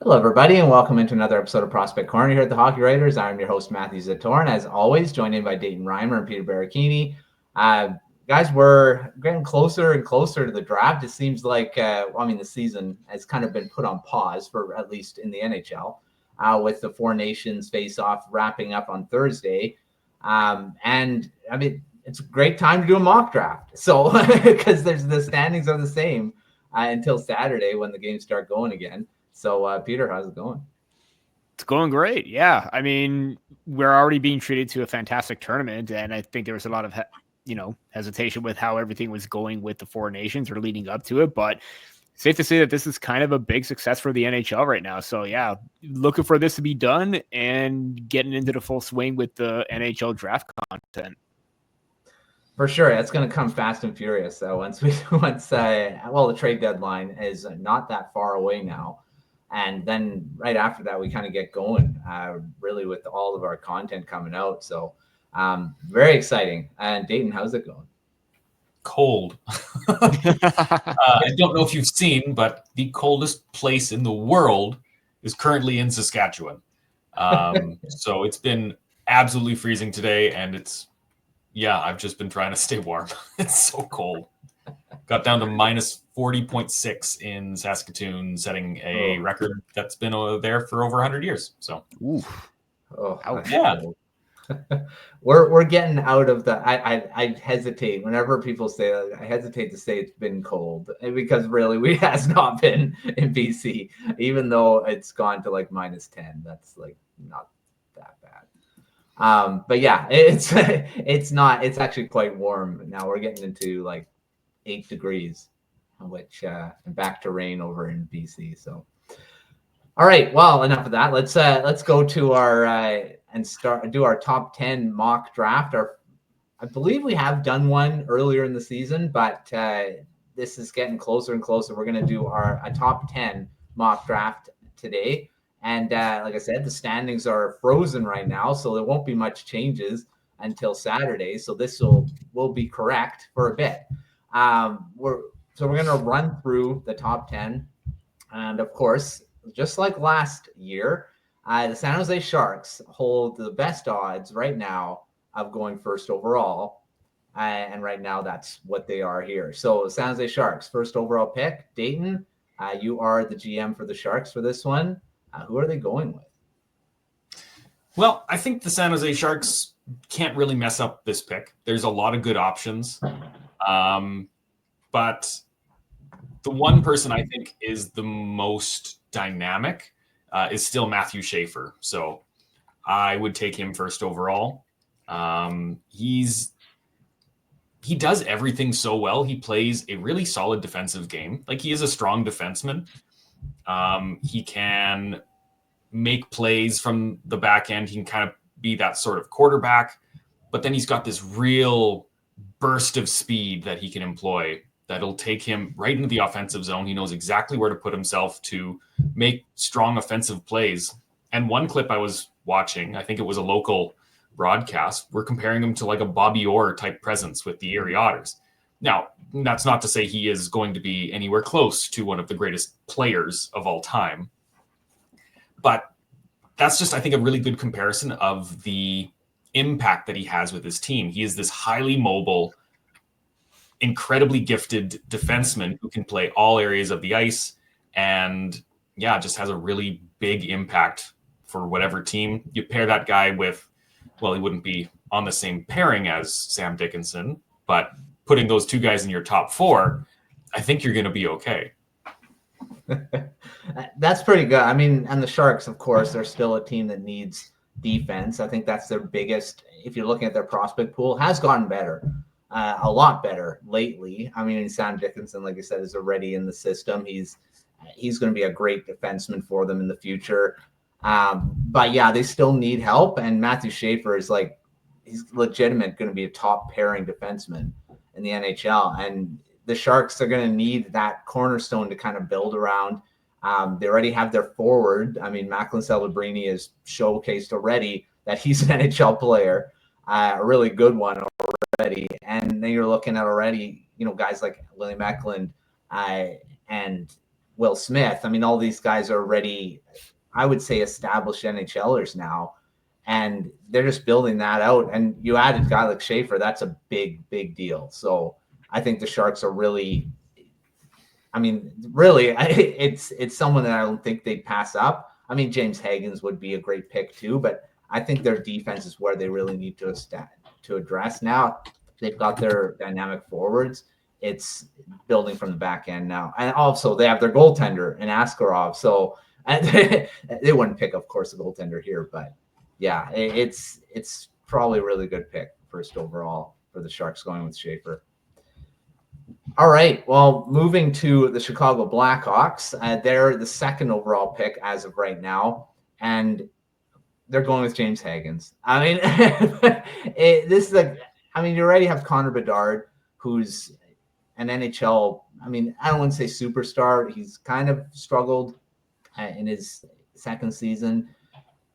Hello, everybody, and welcome into another episode of Prospect Corner here at the Hockey Writers. I'm your host, Matthew Zator, and as always, joined in by Dayton Reimer and Peter Baracchini. Guys, we're getting closer and closer to the draft. It seems like, the season has kind of been put on pause for at least in the NHL with the Four Nations face-off wrapping up on Thursday. It's a great time to do a mock draft. So, because the standings are the same until Saturday when the games start going again. So, Peter, how's it going? It's going great. Yeah. I mean, we're already being treated to a fantastic tournament. And I think there was a lot of, hesitation with how everything was going with the Four Nations or leading up to it. But safe to say that this is kind of a big success for the NHL right now. So, yeah, looking for this to be done and getting into the full swing with the NHL draft content. For sure. It's going to come fast and furious. So the trade deadline is not that far away now. And then right after that, we kind of get going really with all of our content coming out. So very exciting. And Dayton, how's it going? Cold. I don't know if you've seen, but the coldest place in the world is currently in Saskatchewan. So it's been absolutely freezing today. And I've just been trying to stay warm. It's so cold. Got down to minus 40.6 in Saskatoon, setting a record that's been there for over 100 years. So, yeah, we're getting out of the. I hesitate whenever people say that. I hesitate to say it's been cold because really we has not been in BC, even though it's gone to like minus 10. That's like not that bad. But yeah, it's not. It's actually quite warm now. We're getting into like 8 degrees, which and back to rain over in BC. So, all right. Well, enough of that. Let's go to our and do our top 10 mock draft. I believe we have done one earlier in the season, but this is getting closer and closer. We're going to do a top 10 mock draft today. And like I said, the standings are frozen right now, so there won't be much changes until Saturday. So this will be correct for a bit. We're going to run through the top 10. And of course, just like last year, the San Jose Sharks hold the best odds right now of going first overall. And right now, that's what they are here. So San Jose Sharks, first overall pick. Dayton, you are the GM for the Sharks for this one. Who are they going with? Well, I think the San Jose Sharks can't really mess up this pick. There's a lot of good options. But the one person I think is the most dynamic is still Matthew Schaefer. So I would take him first overall. He does everything so well. He plays a really solid defensive game. Like, he is a strong defenseman. He can make plays from the back end. He can kind of be that sort of quarterback. But then he's got this real burst of speed that he can employ that'll take him right into the offensive zone. He knows exactly where to put himself to make strong offensive plays. And one clip I was watching, I think it was a local broadcast, we're comparing him to like a Bobby Orr type presence with the Erie Otters. Now, that's not to say he is going to be anywhere close to one of the greatest players of all time. But that's just, I think, a really good comparison of the impact that he has with his team. He is this highly mobile, incredibly gifted defenseman who can play all areas of the ice and just has a really big impact for whatever team. You pair that guy with, well, he wouldn't be on the same pairing as Sam Dickinson, but putting those two guys in your top 4, I think you're going to be okay. That's pretty good. I mean, and the Sharks, of course, they're still a team that needs defense. I think that's their biggest, if you're looking at their prospect pool, has gotten better. A lot better lately. I mean, Sam Dickinson, like I said, is already in the system. He's going to be a great defenseman for them in the future. But yeah, they still need help. And Matthew Schaefer is he's legitimate going to be a top pairing defenseman in the NHL. And the Sharks are going to need that cornerstone to kind of build around. They already have their forward. I mean, Macklin Celebrini has showcased already that he's an NHL player, a really good one already. And then you're looking at already, guys like William Eklund and Will Smith. I mean, all these guys are already, I would say, established NHLers now, and they're just building that out. And you added a guy like Schaefer, that's a big, big deal. So I think the Sharks are really, I mean, really, it's someone that I don't think they'd pass up. I mean, James Hagens would be a great pick too, but I think their defense is where they really need to address now. They've got their dynamic forwards. It's building from the back end now. And also they have their goaltender in Askarov. So they wouldn't pick, of course, a goaltender here, but yeah, it's probably a really good pick first overall for the Sharks going with Schaefer. All right. Well, moving to the Chicago Blackhawks, they're the second overall pick as of right now, and they're going with James Hagens. I mean, you already have Connor Bedard, who's an NHL. I mean, I don't want to say superstar. He's kind of struggled in his second season,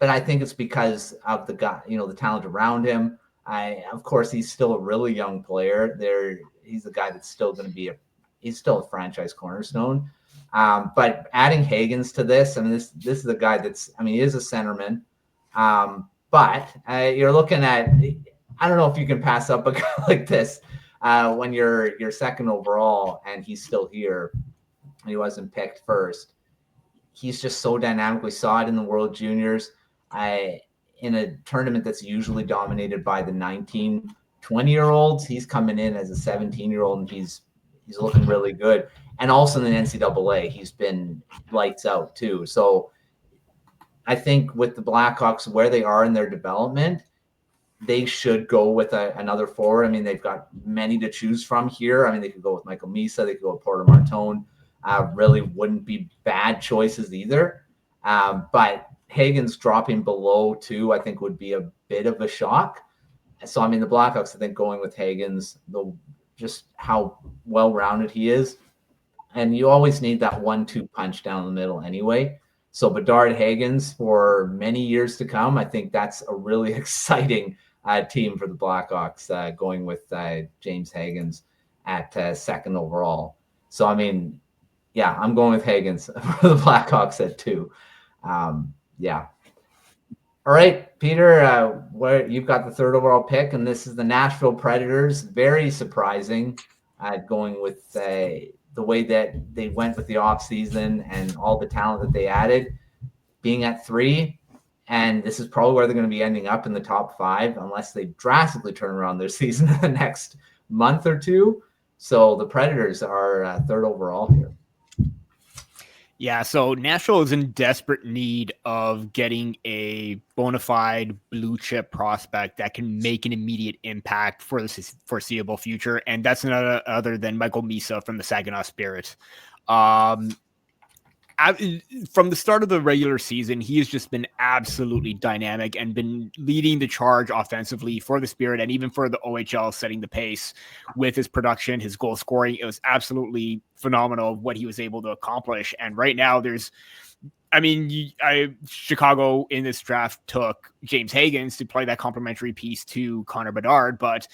but I think it's because of the guy, the talent around him. Of course, he's still a really young player. He's a guy that's still going to be he's still a franchise cornerstone. But adding Hagens to this, I mean, this is a guy he is a centerman. But you're looking at, I don't know if you can pass up a guy like this when you're second overall and he's still here and he wasn't picked first. He's just so dynamic. We saw it in the World Juniors. In a tournament that's usually dominated by the 19, 20-year-olds, he's coming in as a 17-year-old and he's looking really good. And also in the NCAA, he's been lights out too. So I think with the Blackhawks, where they are in their development, they should go with another forward. I mean, they've got many to choose from here. I mean, they could go with Michael Misa. They could go with Porter Martone. Really wouldn't be bad choices either. But Hagens dropping below 2, I think, would be a bit of a shock. So, I mean, the Blackhawks, I think, going with Hagens, just how well-rounded he is. And you always need that 1-2 punch down the middle anyway. So Bedard Hagens for many years to come, I think that's a really exciting team for the Blackhawks going with James Hagens at second overall. So, I mean, yeah, I'm going with Hagens for the Blackhawks at 2. Yeah. All right, Peter, where you've got the third overall pick, and this is the Nashville Predators. Very surprising going with the way that they went with the offseason and all the talent that they added, being at 3. And this is probably where they're going to be ending up in the top 5 unless they drastically turn around their season in the next month or two. So the Predators are third overall here. Yeah, so Nashville is in desperate need of getting a bona fide blue chip prospect that can make an immediate impact for the foreseeable future, and that's none other than Michael Misa from the Saginaw Spirit. From the start of the regular season, he has just been absolutely dynamic and been leading the charge offensively for the Spirit and even for the OHL, setting the pace with his production, his goal scoring. It was absolutely phenomenal what he was able to accomplish. And right now Chicago in this draft took James Hagens to play that complementary piece to Connor Bedard, but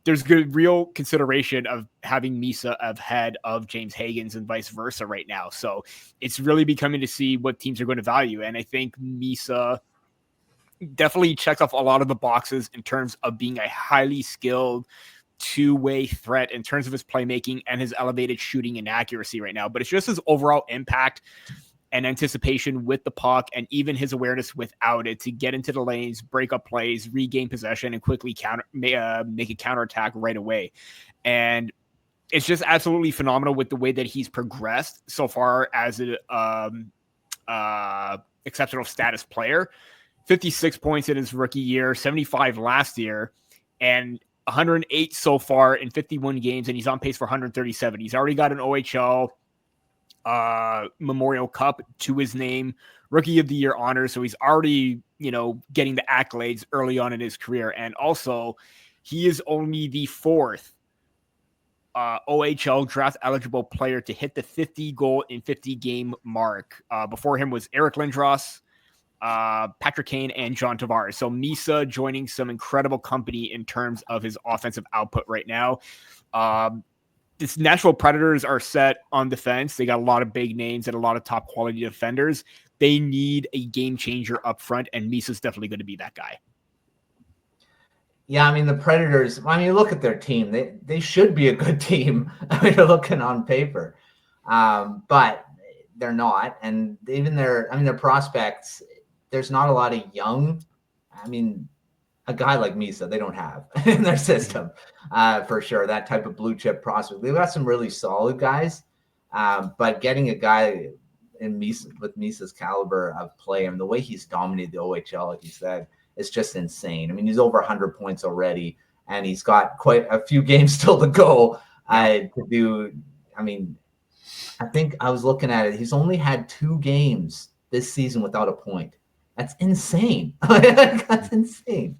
there's good real consideration of having Misa ahead of James Hagens and vice versa right now. So it's really becoming to see what teams are going to value. And I think Misa definitely checks off a lot of the boxes in terms of being a highly skilled two-way threat in terms of his playmaking and his elevated shooting and accuracy right now. But it's just his overall impact and anticipation with the puck, and even his awareness without it to get into the lanes, break up plays, regain possession, and quickly make a counterattack right away. And it's just absolutely phenomenal with the way that he's progressed so far as an exceptional status player. 56 points in his rookie year, 75 last year, and 108 so far in 51 games, and he's on pace for 137. He's already got an OHL Memorial Cup to his name, Rookie of the Year honors. So he's already, getting the accolades early on in his career. And also, he is only the 4th OHL draft eligible player to hit the 50 goal in 50 game mark. Before him was Eric Lindros, Patrick Kane, and John Tavares. So Misa joining some incredible company in terms of his offensive output right now. this Nashville Predators are set on defense. They got a lot of big names and a lot of top quality defenders. They need a game changer up front, and Misa's definitely going to be that guy. Yeah, I mean, the Predators, I mean, you look at their team, they should be a good team. I mean, you're looking on paper. But they're not. And even their prospects, there's not a lot of young, I mean, a guy like Misa, they don't have in their system, for sure. That type of blue chip prospect. They've got some really solid guys, but getting a guy with Misa's caliber of play and the way he's dominated the OHL, like you said, it's just insane. I mean, he's over 100 points already, and he's got quite a few games still to go to do. I mean, I think I was looking at it. He's only had 2 games this season without a point. That's insane. That's insane.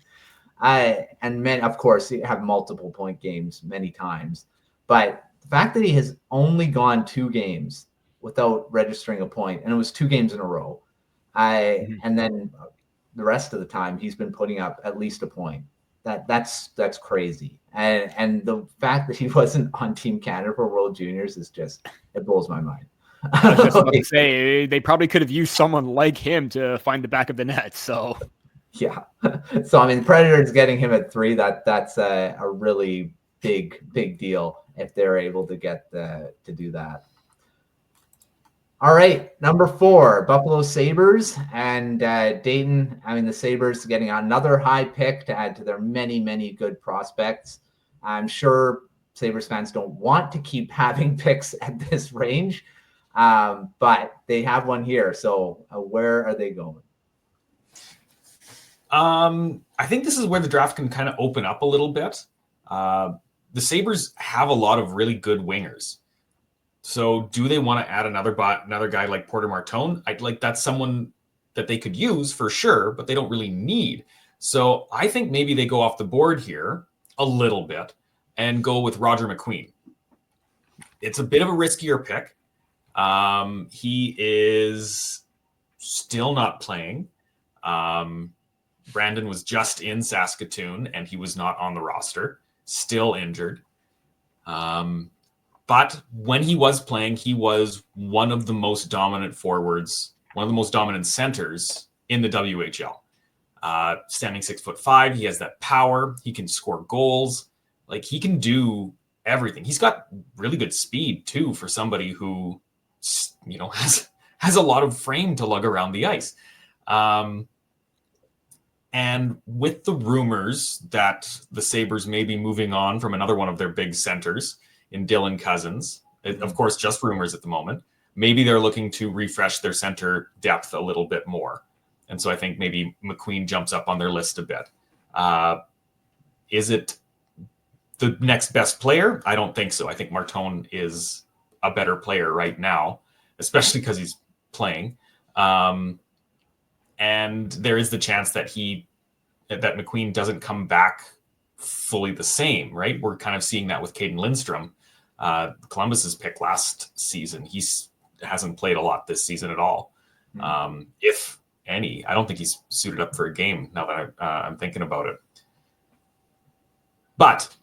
And men, of course, have multiple point games many times. But the fact that he has only gone 2 games without registering a point, and it was 2 games in a row, and then the rest of the time he's been putting up at least a point. That's crazy. And the fact that he wasn't on Team Canada for World Juniors is just, it blows my mind. I was just about to say, they probably could have used someone like him to find the back of the net. So yeah. So I mean, Predators getting him at 3, that's a really big deal if they're able to get to do that. All right, number 4, Buffalo Sabres and Dayton. I mean, the Sabres getting another high pick to add to their many good prospects. I'm sure Sabres fans don't want to keep having picks at this range, but they have one here. So where are they going? I think this is where the draft can kind of open up a little bit. The Sabres have a lot of really good wingers. So do they want to add another guy like Porter Martone? That's someone that they could use for sure, but they don't really need. So I think maybe they go off the board here a little bit and go with Roger McQueen. It's a bit of a riskier pick. He is still not playing. Brandon was just in Saskatoon and he was not on the roster, still injured. But when he was playing, he was one of the most dominant forwards, one of the most dominant centers in the WHL. Standing 6'5", he has that power. He can score goals. Like, he can do everything. He's got really good speed too for somebody who, has a lot of frame to lug around the ice. And with the rumors that the Sabres may be moving on from another one of their big centers in Dylan Cousins, of course, just rumors at the moment, maybe they're looking to refresh their center depth a little bit more. And so I think maybe McQueen jumps up on their list a bit. Is it the next best player? I don't think so. I think Martone is a better player right now, especially because he's playing. And there is the chance that that McQueen doesn't come back fully the same, right? We're kind of seeing that with Caden Lindstrom, Columbus's pick last season. He hasn't played a lot this season at all, if any. I don't think he's suited up for a game now that I'm thinking about it. But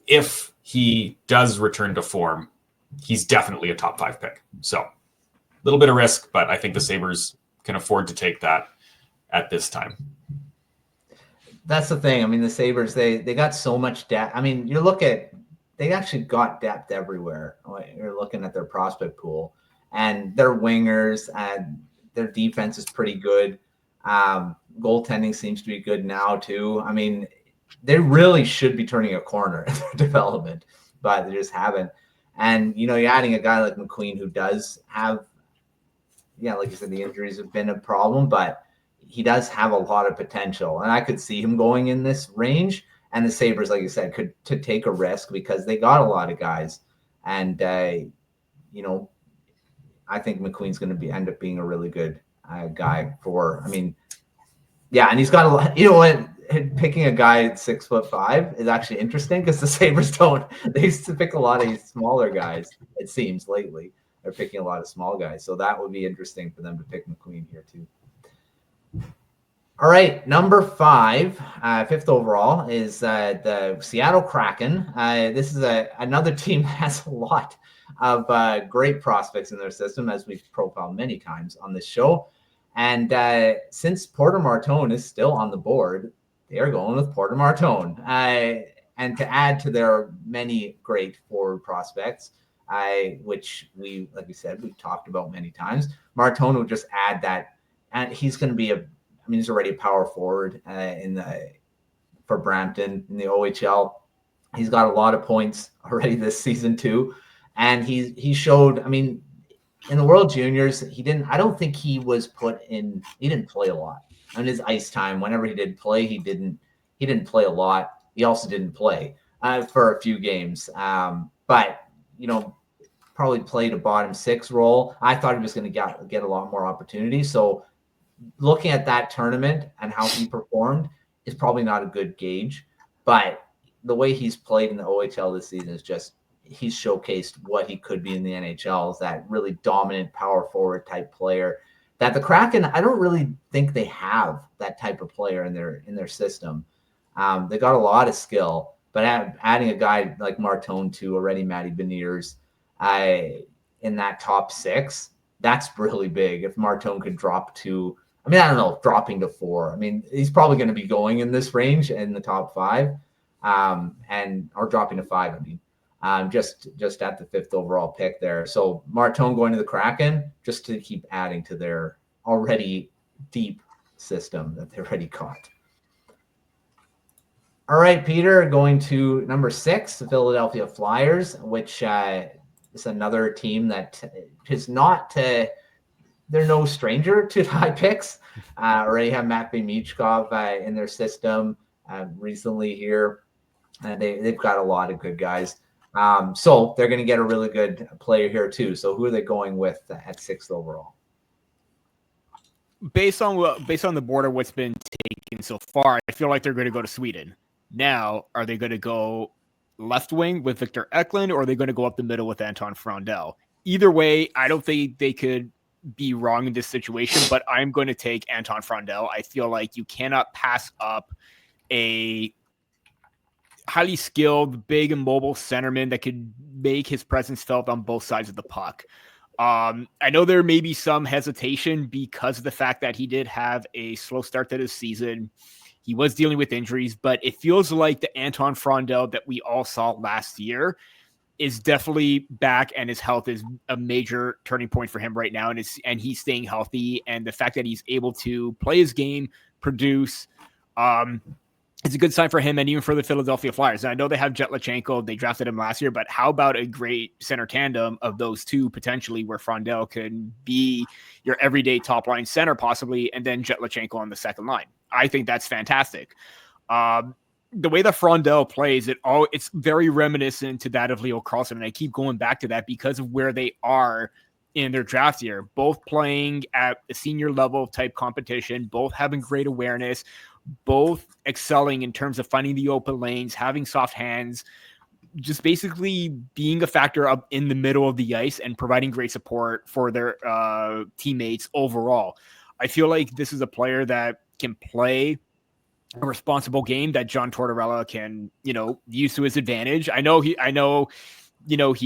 if he does return to form, he's definitely a top 5 pick. So a little bit of risk, but I think the Sabres can afford to take that at this time. That's the thing. I mean, the Sabres, they got so much depth. I mean, they actually got depth everywhere. You're looking at their prospect pool, and their wingers and their defense is pretty good. Goaltending seems to be good now too. I mean, they really should be turning a corner in their development, but they just haven't. And, you're adding a guy like McQueen who does have, like you said, the injuries have been a problem, but he does have a lot of potential. And I could see him going in this range. And the Sabres, like you said, could take a risk because they got a lot of guys. And, I think McQueen's going to end up being a really good guy and he's got a lot, what? Picking a guy at 6'5" is actually interesting because the Sabres they used to pick a lot of smaller guys, it seems lately. They're picking a lot of small guys. So that would be interesting for them to pick McQueen here too. All right, number 5. fifth overall is the Seattle Kraken. This is another team that has a lot of great prospects in their system, as we've profiled many times on this show. And since Porter Martone is still on the board, they are going with Porter Martone. And to add to their many great forward prospects, which like we said, we've talked about many times, Martone will just add that. And he's going to be he's already a power forward for Brampton in the OHL. He's got a lot of points already this season too. And he showed, in the World Juniors, I don't think he was he didn't play a lot. On his ice time, whenever he did play, he didn't play a lot. He also didn't play for a few games. But, probably played a bottom six role. I thought he was going to get a lot more opportunities. So looking at that tournament and how he performed is probably not a good gauge. But the way he's played in the OHL this season is just, he's showcased what he could be in the NHL, is that really dominant power forward type player that the Kraken, I don't really think they have that type of player in their system. They got a lot of skill, but adding a guy like Martone to already Matty Beniers in that top six, that's really big. If Martone could drop to, I don't know, dropping to 4. He's probably going to be going in this range in the top 5, or dropping to 5. Just at the 5th overall pick there. So Martone going to the Kraken just to keep adding to their already deep system that they already caught. All right, Peter, going to number 6, the Philadelphia Flyers, which is another team that is not they're no stranger to high picks. Already have Matvei Michkov in their system recently here. They've got a lot of good guys. So they're going to get a really good player here too. So who are they going with at 6th overall? Based on the board of what's been taken so far, I feel like they're going to go to Sweden. Now, are they going to go left wing with Victor Eklund, or are they going to go up the middle with Anton Frondell? Either way, I don't think they could be wrong in this situation, but I'm going to take Anton Frondell. I feel like you cannot pass up a highly skilled, big and mobile centerman that could make his presence felt on both sides of the puck. I know there may be some hesitation because of the fact that he did have a slow start to this season. He was dealing with injuries, but it feels like the Anton Frondell that we all saw last year is definitely back, and his health is a major turning point for him right now. And he's staying healthy. And the fact that he's able to play his game, produce, it's a good sign for him and even for the Philadelphia Flyers. And I know they have Jet Lachenko. They drafted him last year, but how about a great center tandem of those two potentially, where Frondell could be your everyday top line center possibly, and then Jet Lachenko on the second line. I think that's fantastic. The way that Frondell plays, it's very reminiscent to that of Leo Carlsson. And I keep going back to that because of where they are in their draft year, both playing at a senior level type competition, both having great awareness, both excelling in terms of finding the open lanes, having soft hands, just basically being a factor up in the middle of the ice and providing great support for their teammates overall. I feel like this is a player that can play a responsible game that John Tortorella can, use to his advantage. I know he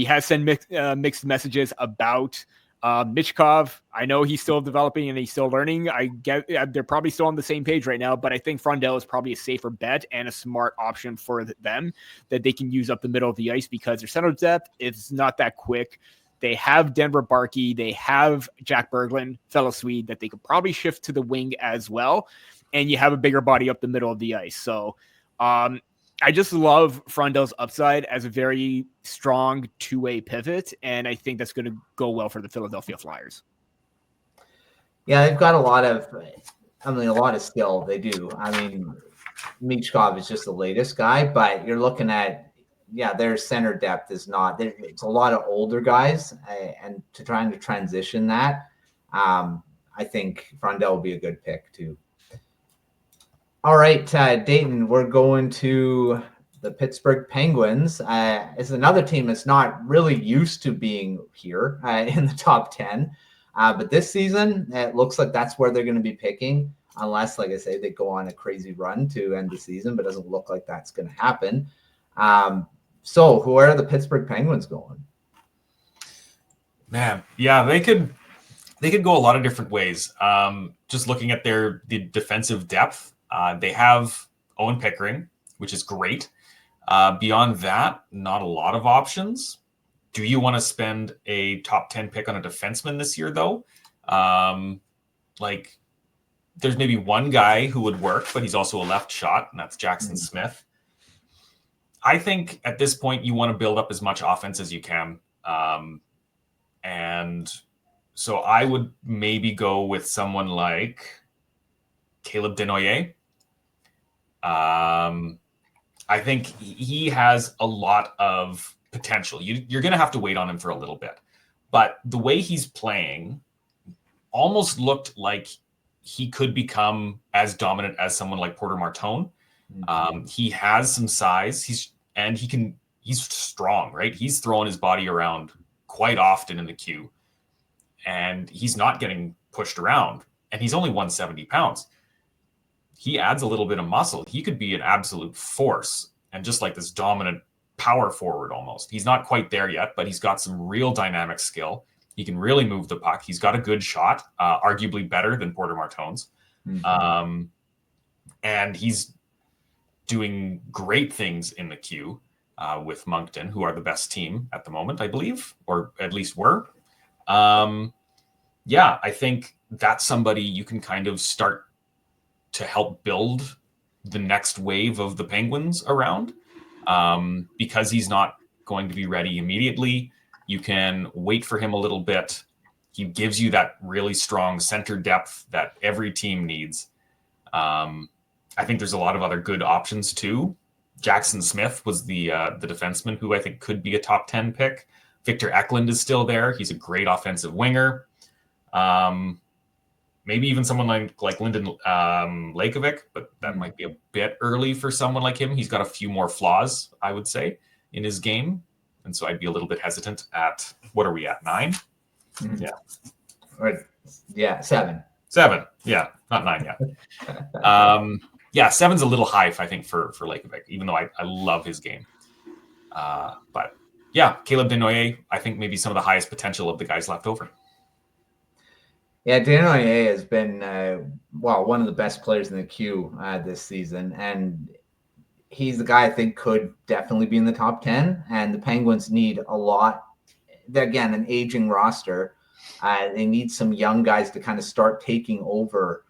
has sent mixed messages about Michkov. I know he's still developing and he's still learning. I get they're probably still on the same page right now, but I think Frondell is probably a safer bet and a smart option for them that they can use up the middle of the ice because their center depth is not that quick. They have Denver Barkey. They have Jack Berglund, fellow Swede, that they could probably shift to the wing as well. And you have a bigger body up the middle of the ice. So I just love Frondell's upside as a very strong two-way pivot, and I think that's going to go well for the Philadelphia Flyers. Yeah, they've got a lot of skill. They do. Michkov is just the latest guy, but you're looking at, their center depth is not. It's a lot of older guys, and trying to transition that, I think Frondell will be a good pick too. All right, Dayton, we're going to the Pittsburgh Penguins. It's another team that's not really used to being here in the top 10. But this season, it looks like that's where they're going to be picking. unless, like I say, they go on a crazy run to end the season, but it doesn't look like that's going to happen. So who are the Pittsburgh Penguins going? Man, yeah, they could go a lot of different ways. Just looking at the defensive depth, they have Owen Pickering, which is great. Beyond that, not a lot of options. Do you want to spend a top 10 pick on a defenseman this year, though? There's maybe one guy who would work, but he's also a left shot, and that's Jackson Smith. I think at this point you want to build up as much offense as you can. And so I would maybe go with someone like Caleb Desnoyers. I think he has a lot of potential. You're going to have to wait on him for a little bit. But the way he's playing almost looked like he could become as dominant as someone like Porter Martone. He has some size. He's strong, right? He's throwing his body around quite often in the queue. And he's not getting pushed around. And he's only 170 pounds. He adds a little bit of muscle. He could be an absolute force and just like this dominant power forward almost. He's not quite there yet, but he's got some real dynamic skill. He can really move the puck. He's got a good shot, arguably better than Porter Martone's. And he's doing great things in the queue with Moncton, who are the best team at the moment, I believe, or at least were. I think that's somebody you can kind of start to help build the next wave of the Penguins around, because he's not going to be ready immediately. You can wait for him a little bit. He gives you that really strong center depth that every team needs. I think there's a lot of other good options too. Jackson Smith was the defenseman who I think could be a top 10 pick. Victor Eklund is still there. He's a great offensive winger. Maybe even someone like Lyndon Lakovic, but that might be a bit early for someone like him. He's got a few more flaws, I would say, in his game. And so I'd be a little bit hesitant at, what are we at, 9? Yeah. Right. Yeah, 7. 7. Yeah, not 9 yet. 7's a little high, I think, for Lakovic, even though I love his game. But yeah, Caleb Desnoyers, I think maybe some of the highest potential of the guys left over. Yeah, Desnoyers has been, one of the best players in the queue this season. And he's the guy I think could definitely be in the top 10. And the Penguins need a lot. Again, an aging roster. They need some young guys to kind of start taking over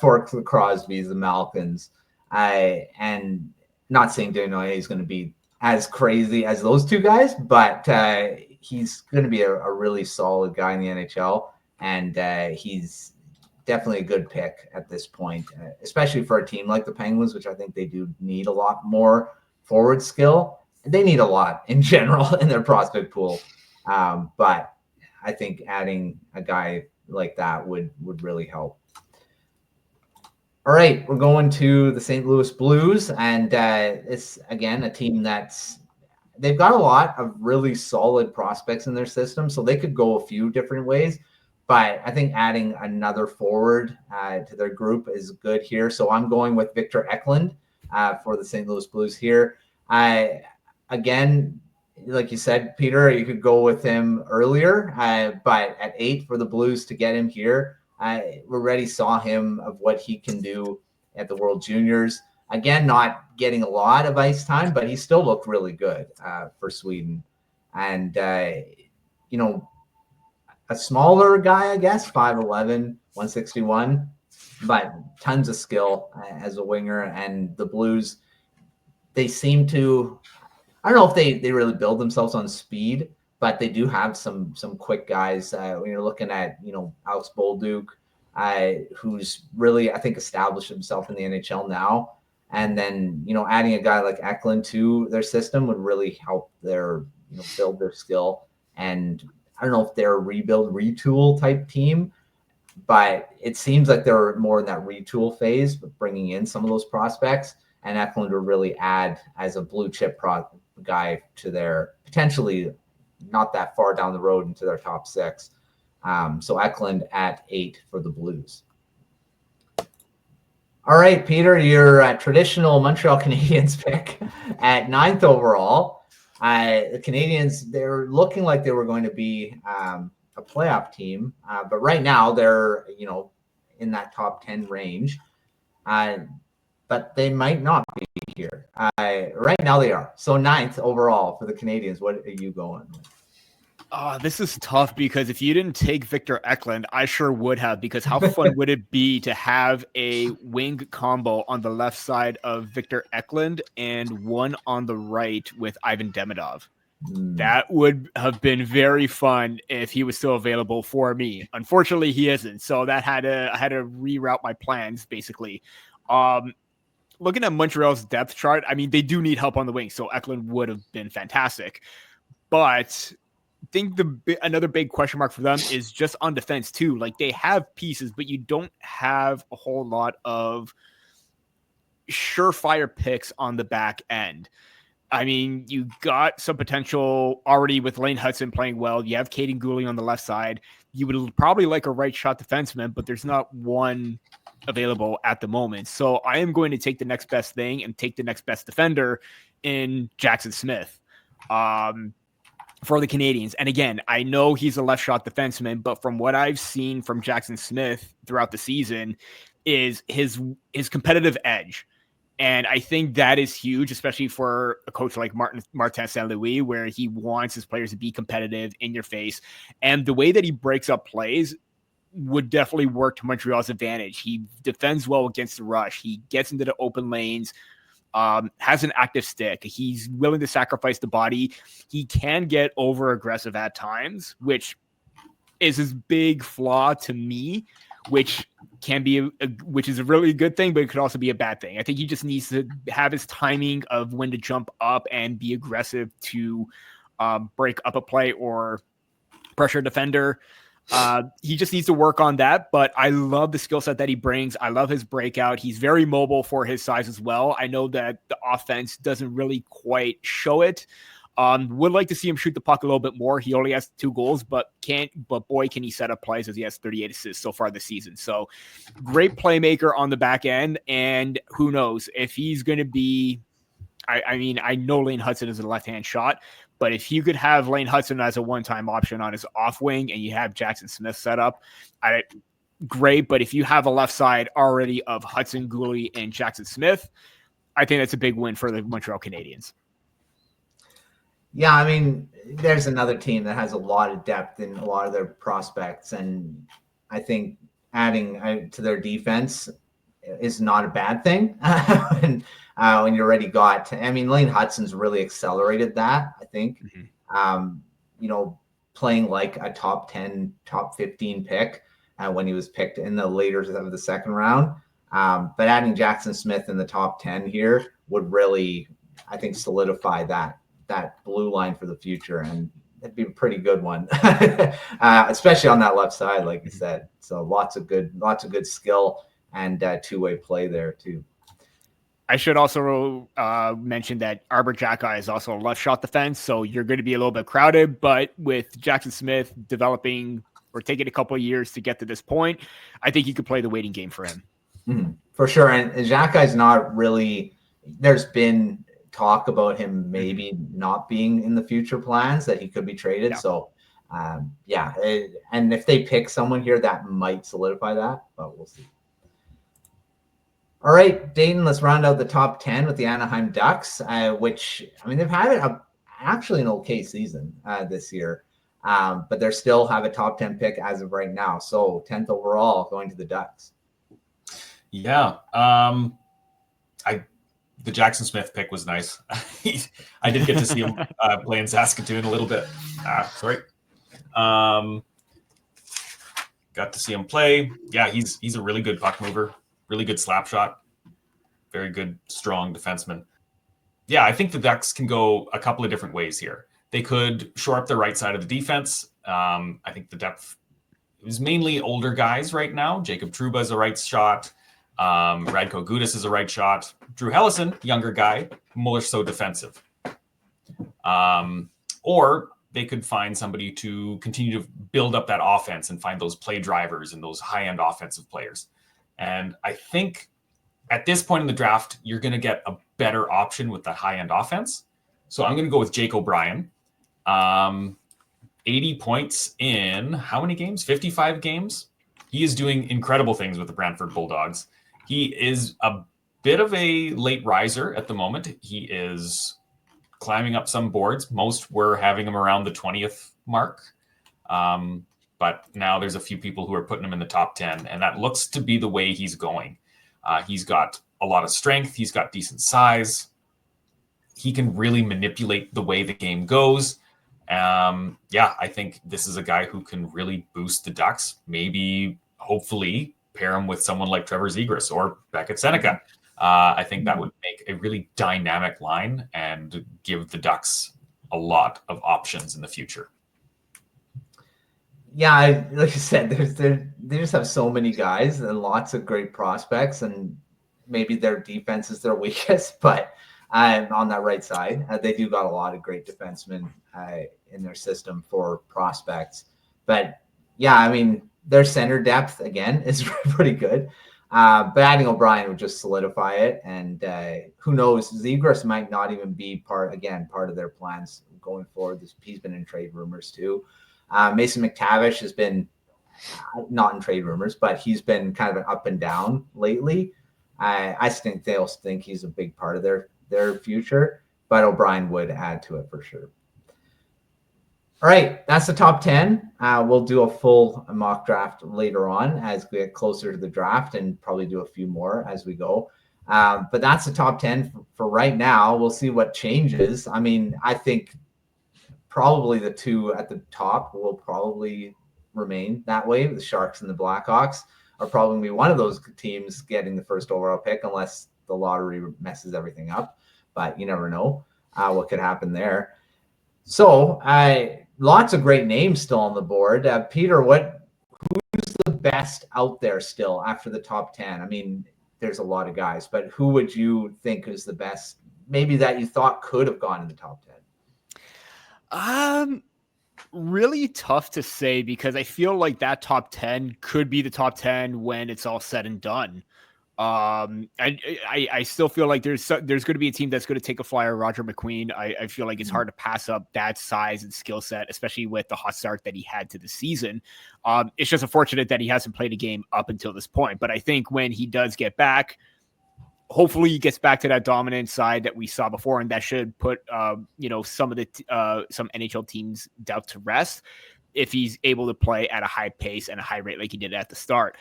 for the Crosbys, the Malkins. And not saying Desnoyers is going to be as crazy as those two guys, but he's going to be a really solid guy in the NHL. And he's definitely a good pick at this point, especially for a team like the Penguins, which I think they do need a lot more forward skill. They need a lot in general in their prospect pool. But I think adding a guy like that would really help. All right, we're going to the St. Louis Blues. And it's, again, a team they've got a lot of really solid prospects in their system, so they could go a few different ways. But I think adding another forward to their group is good here. So I'm going with Victor Eklund for the St. Louis Blues here. Again, like you said, Peter, you could go with him earlier. But at 8 for the Blues to get him here, we already saw him of what he can do at the World Juniors. Again, not getting a lot of ice time, but he still looked really good for Sweden. And, a smaller guy, I guess, 5'11", 161, but tons of skill as a winger. And the Blues, they seem to, I don't know if they really build themselves on speed, but they do have some quick guys. When you're looking at, Alex Bolduc, who's really, I think, established himself in the NHL now. And then, adding a guy like Eklund to their system would really help their, build their skill. And I don't know if they're a rebuild, retool type team, but it seems like they're more in that retool phase, but bringing in some of those prospects. And Eklund will really add as a blue chip guy to their potentially not that far down the road into their top 6. So Eklund at 8 for the Blues. All right, Peter, your traditional Montreal Canadiens pick at 9th overall. The Canadiens, they're looking like they were going to be a playoff team, but right now they're, in that top 10 range. But they might not be here. Right now they are. So 9th overall for the Canadiens. What are you going with? This is tough because if you didn't take Victor Eklund, I sure would have, because how fun would it be to have a wing combo on the left side of Victor Eklund and one on the right with Ivan Demidov? That would have been very fun if he was still available for me. Unfortunately, he isn't. So I had to reroute my plans, basically. Looking at Montreal's depth chart, I mean, they do need help on the wing, so Eklund would have been fantastic. But I think another big question mark for them is just on defense too. Like, they have pieces, but you don't have a whole lot of surefire picks on the back end. I mean, you got some potential already with Lane Hudson playing well. You have Caden Gooley on the left side. You would probably like a right shot defenseman, but there's not one available at the moment. So I am going to take the next best thing and take the next best defender in Jackson Smith for the Canadiens. And again, I know he's a left shot defenseman, but from what I've seen from Jackson Smith throughout the season is his competitive edge. And I think that is huge, especially for a coach like Martin St. Louis, where he wants his players to be competitive, in your face. And the way that he breaks up plays would definitely work to Montreal's advantage. He defends well against the rush. He gets into the open lanes, has an active stick. He's willing to sacrifice the body. He can get over aggressive at times, which is his big flaw to me, which can be which is a really good thing, but it could also be a bad thing. I think he just needs to have his timing of when to jump up and be aggressive to break up a play or pressure a defender. He just needs to work on that, but I love the skill set that he brings. I love his breakout. He's very mobile for his size as well. I know that the offense doesn't really quite show it. Would like to see him shoot the puck a little bit more. He only has 2 goals, but boy, can he set up plays, as he has 38 assists so far this season. So great playmaker on the back end. And who knows if he's going to be, I mean, I know Lane Hudson is a left-hand shot, but if you could have Lane Hudson as a one-time option on his off wing and you have Jackson Smith set up, great. But if you have a left side already of Hudson, Gooley, and Jackson Smith, I think that's a big win for the Montreal Canadiens. Yeah, I mean, there's another team that has a lot of depth in a lot of their prospects, and I think adding to their defense is not a bad thing. when you already got, I mean, Lane Hudson's really accelerated that, I think. Playing like a top 10, top 15 pick when he was picked in the later of the second round. But adding Jackson Smith in the top 10 here would really, I think, solidify that blue line for the future, and it'd be a pretty good one, especially on that left side, like you said. So lots of good skill and two-way play there too. I should also mention that Arbor Xhekaj is also a left shot defense, so you're going to be a little bit crowded. But with Jackson Smith developing or taking a couple of years to get to this point, I think you could play the waiting game for him. For sure, and Xhekaj's not really. There's been talk about him maybe not being in the future plans, that he could be traded. Yeah. So, and if they pick someone here, that might solidify that, but we'll see. All right, Dayton, let's round out the top 10 with the Anaheim Ducks, which, I mean, they've had actually an okay season this year, but they still have a top 10 pick as of right now. So 10th overall going to the Ducks. Yeah. The Jackson Smith pick was nice. I did get to see him play in Saskatoon a little bit. Got to see him play. Yeah, he's a really good puck mover, really good slap shot, very good, strong defenseman. Yeah, I think the Ducks can go a couple of different ways here. They could shore up the right side of the defense. I think the depth is mainly older guys right now. Jacob Trouba is a right shot. Radko Gudas is a right shot. Drew Hellison, younger guy, more so defensive. Or they could find somebody to continue to build up that offense and find those play drivers and those high-end offensive players. And I think at this point in the draft, you're going to get a better option with that high-end offense. So I'm going to go with Jake O'Brien. 80 points in how many games? 55 games. He is doing incredible things with the Brantford Bulldogs. He is a bit of a late riser at the moment. He is climbing up some boards. Most were having him around the 20th mark. But now there's a few people who are putting him in the top 10, and that looks to be the way he's going. He's got a lot of strength. He's got decent size. He can really manipulate the way the game goes. I think this is a guy who can really boost the Ducks. Maybe, hopefully, pair him with someone like Trevor Zegras or Beckett Seneca. I think that would make a really dynamic line and give the Ducks a lot of options in the future. Yeah, like you said, they just have so many guys and lots of great prospects, and maybe their defense is their weakest, but on that right side, they do got a lot of great defensemen in their system for prospects. But yeah, I mean, their center depth again is pretty good. But adding O'Brien would just solidify it, and who knows? Zegras might not even be part of their plans going forward. He's been in trade rumors too. Mason McTavish has been not in trade rumors, but he's been kind of an up and down lately. I think they'll think he's a big part of their future, but O'Brien would add to it for sure. All right, that's the top 10. We'll do a full mock draft later on as we get closer to the draft, and probably do a few more as we go. But that's the top 10 for right now. We'll see what changes. I mean, I think probably the two at the top will probably remain that way. The Sharks and the Blackhawks are probably going to be one of those teams getting the first overall pick, unless the lottery messes everything up. But you never know what could happen there. So lots of great names still on the board. Peter, who's the best out there still after the top 10? I mean, there's a lot of guys, but who would you think is the best, maybe that you thought could have gone in the top 10? Really tough to say, because I feel like that top 10 could be the top 10 when it's all said and done. I still feel like there's going to be a team that's going to take a flyer, Roger McQueen. I feel like it's hard to pass up that size and skill set, especially with the hot start that he had to the season. It's just unfortunate that he hasn't played a game up until this point, but I think when he does get back, hopefully he gets back to that dominant side that we saw before, and that should put some NHL teams' doubt to rest if he's able to play at a high pace and a high rate like he did at the start.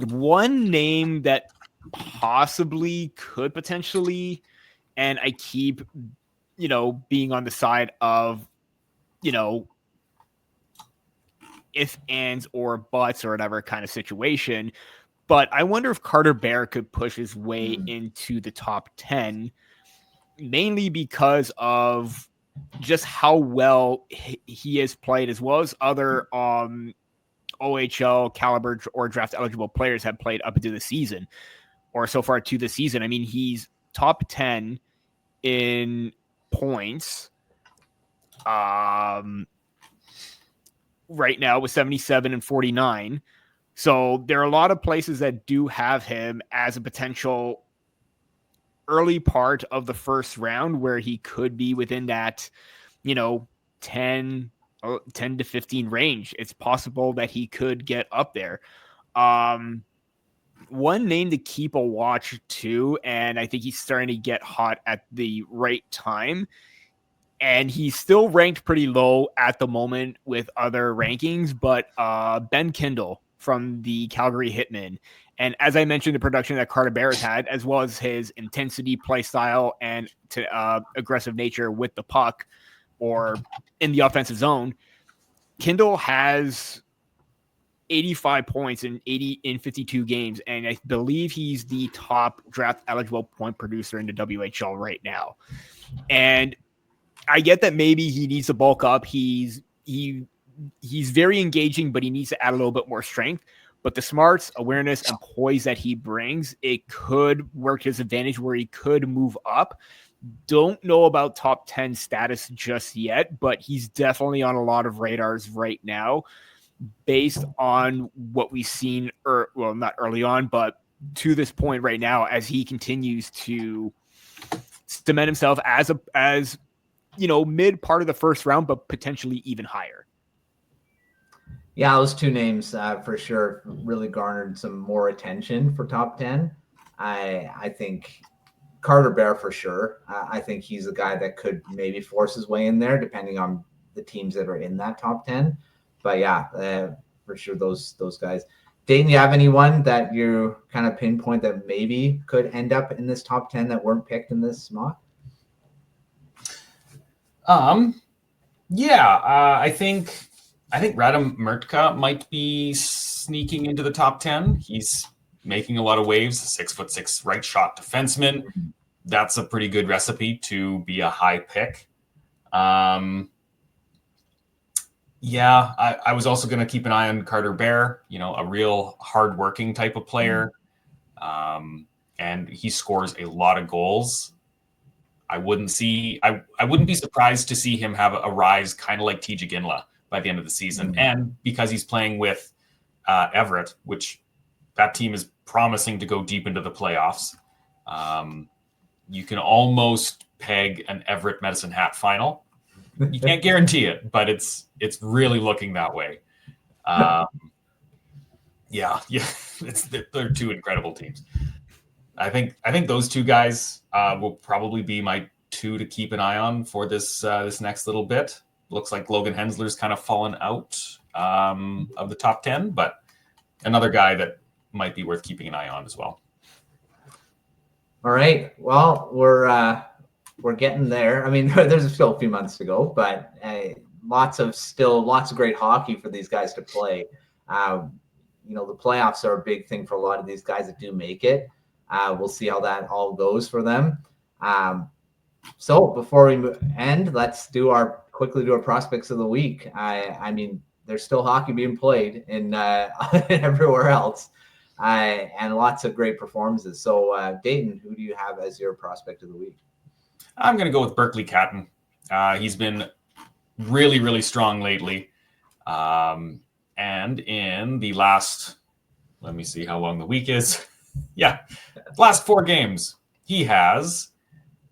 One name that possibly could potentially, and I keep, being on the side of, if ands or buts or whatever kind of situation, but I wonder if Carter Bear could push his way into the top 10, mainly because of just how well he has played, as well as other OHL caliber or draft eligible players have played up into the season, or so far to the season. I mean, he's top 10 in points right now with 77 and 49. So there are a lot of places that do have him as a potential early part of the first round where he could be within that, 10 to 15 range. It's possible that he could get up there. One name to keep a watch too, and I think he's starting to get hot at the right time, and he's still ranked pretty low at the moment with other rankings, but Ben Kindle from the Calgary Hitmen. And as I mentioned, the production that Carter Bear has had, as well as his intensity, play style, and aggressive nature with the puck or in the offensive zone, Kindle has 85 points in 52 games, and I believe he's the top draft eligible point producer in the WHL right now. And I get that maybe he needs to bulk up. He's very engaging, but he needs to add a little bit more strength. But the smarts, awareness, and poise that he brings, it could work his advantage where he could move up. Don't know about top 10 status just yet, but he's definitely on a lot of radars right now based on what we've seen, not early on, but to this point right now as he continues to cement himself as mid part of the first round, but potentially even higher. Yeah, those two names for sure really garnered some more attention for top 10. I think Carter Bear for sure. I think he's a guy that could maybe force his way in there depending on the teams that are in that top 10. But yeah, for sure those guys. Dayton, you have anyone that you kind of pinpoint that maybe could end up in this top 10 that weren't picked in this mock? I think Radim Mrtka might be sneaking into the top 10. He's making a lot of waves, 6'6" right shot defenseman. That's a pretty good recipe to be a high pick. I was also going to keep an eye on Carter Bear, a real hardworking type of player. And he scores a lot of goals. I wouldn't be surprised to see him have a rise kind of like TJ Ginla by the end of the season. And because he's playing with Everett, which that team is promising to go deep into the playoffs, you can almost peg an Everett Medicine Hat final. You can't guarantee it, but it's really looking that way. They're two incredible teams. I think those two guys will probably be my two to keep an eye on for this next little bit. Looks like Logan Hensler's kind of fallen out of the top 10, but another guy that might be worth keeping an eye on as well. All right. Well, we're getting there. I mean, there's still a few months to go, but lots of great hockey for these guys to play. The playoffs are a big thing for a lot of these guys that do make it. We'll see how that all goes for them. So before we end, let's quickly do our prospects of the week. I mean, there's still hockey being played in everywhere else, and lots of great performances. So Dayton, who do you have as your prospect of the week? I'm going to go with Berkeley Catton. He's been really, really strong lately. And in the last, let me see how long the week is. Last 4 games, he has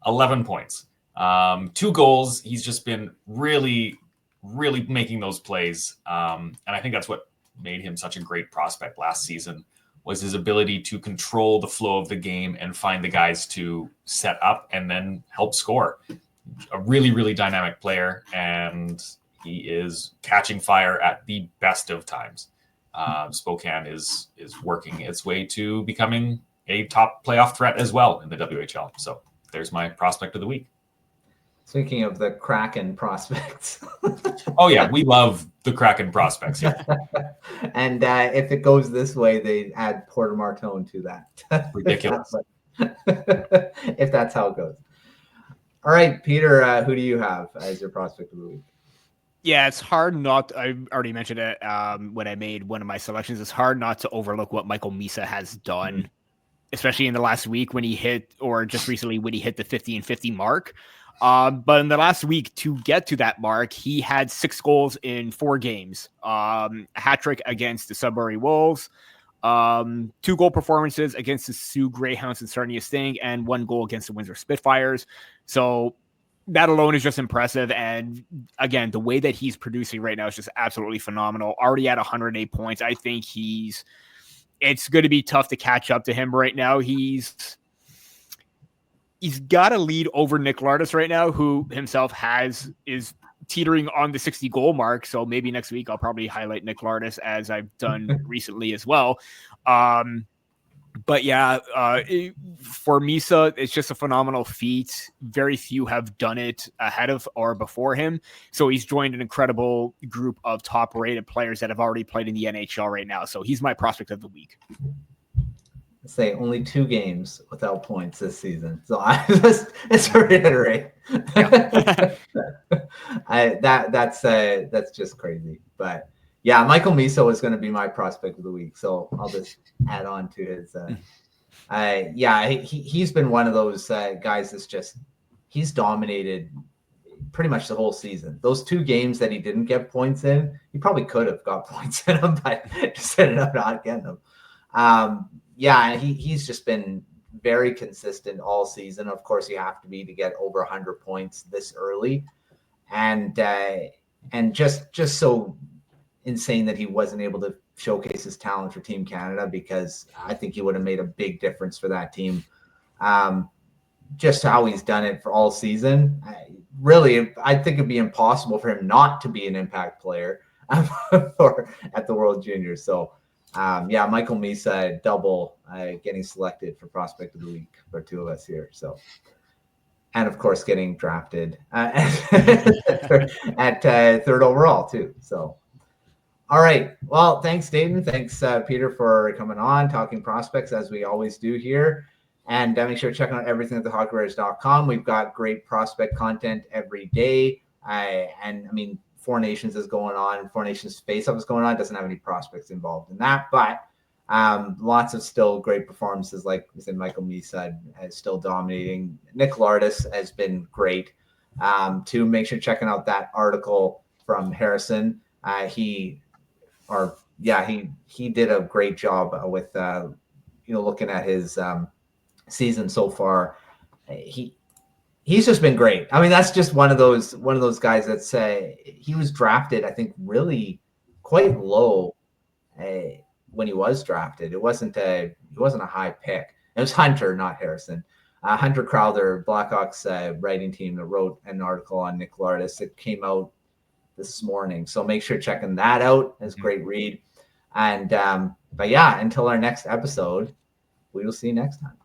11 points, 2 goals. He's just been really, really making those plays. And I think that's what made him such a great prospect last season, was his ability to control the flow of the game and find the guys to set up and then help score. A really, really dynamic player, and he is catching fire at the best of times. Spokane is working its way to becoming a top playoff threat as well in the WHL. So there's my prospect of the week. Speaking of the Kraken prospects. Oh, yeah. We love the Kraken prospects. Yeah. And if it goes this way, they add Porter Martone to that. Ridiculous. If that's how it goes. All right, Peter, who do you have as your prospect of the week? Yeah, it's hard not. I already mentioned it when I made one of my selections. It's hard not to overlook what Michael Misa has done, especially in the last week when he hit, or just recently when he hit the 50-50 mark. But in the last week, to get to that mark, he had 6 goals in 4 games. A hat trick against the Sudbury Wolves, 2 goal performances against the Sioux Greyhounds and Sarnia Sting, and 1 goal against the Windsor Spitfires. So that alone is just impressive. And again, the way that he's producing right now is just absolutely phenomenal. Already at 108 points. I think it's going to be tough to catch up to him right now. He's got a lead over Nick Lardis right now, who himself is teetering on the 60 goal mark. So maybe next week I'll probably highlight Nick Lardis, as I've done recently as well. But yeah, for Misa, it's just a phenomenal feat. Very few have done it ahead of or before him. So he's joined an incredible group of top-rated players that have already played in the NHL right now. So he's my prospect of the week. Say only 2 games without points this season. So let's reiterate. Yeah. That's just crazy. But yeah, Michael Miso is going to be my prospect of the week. So I'll just add on to his. He's been one of those guys he's dominated pretty much the whole season. Those 2 games that he didn't get points in, he probably could have got points in them, but just ended up not getting them. yeah, he's just been very consistent all season. Of course, you have to be to get over 100 points this early, and just so insane that he wasn't able to showcase his talent for Team Canada, because I think he would have made a big difference for that team. Just how he's done it for all season. Really, I think it'd be impossible for him not to be an impact player at the World Juniors. So, Michael Misa double getting selected for Prospect of the Week for two of us here. So, and of course, getting drafted at third overall too. So, all right. Well, thanks, Dayton. Thanks, Peter, for coming on, talking prospects as we always do here. And make sure to check out everything at thehockeyriders.com. We've got great prospect content every day. Four Nations is going on. Four Nations Face-Up is going on. It doesn't have any prospects involved in that, but lots of still great performances. Like we said, Michael Misa is still dominating. Nick Lardis has been great. To make sure checking out that article from Harrison. He did a great job with looking at his season so far. He's just been great. I mean, that's just one of those guys that's he was drafted, I think, really quite low when he was drafted. It wasn't a high pick. It was Hunter, not Harrison. Hunter Crowther, Blackhawks writing team, that wrote an article on Nick Lardis. It came out this morning, so make sure checking that out. It's a great read. And until our next episode, we will see you next time.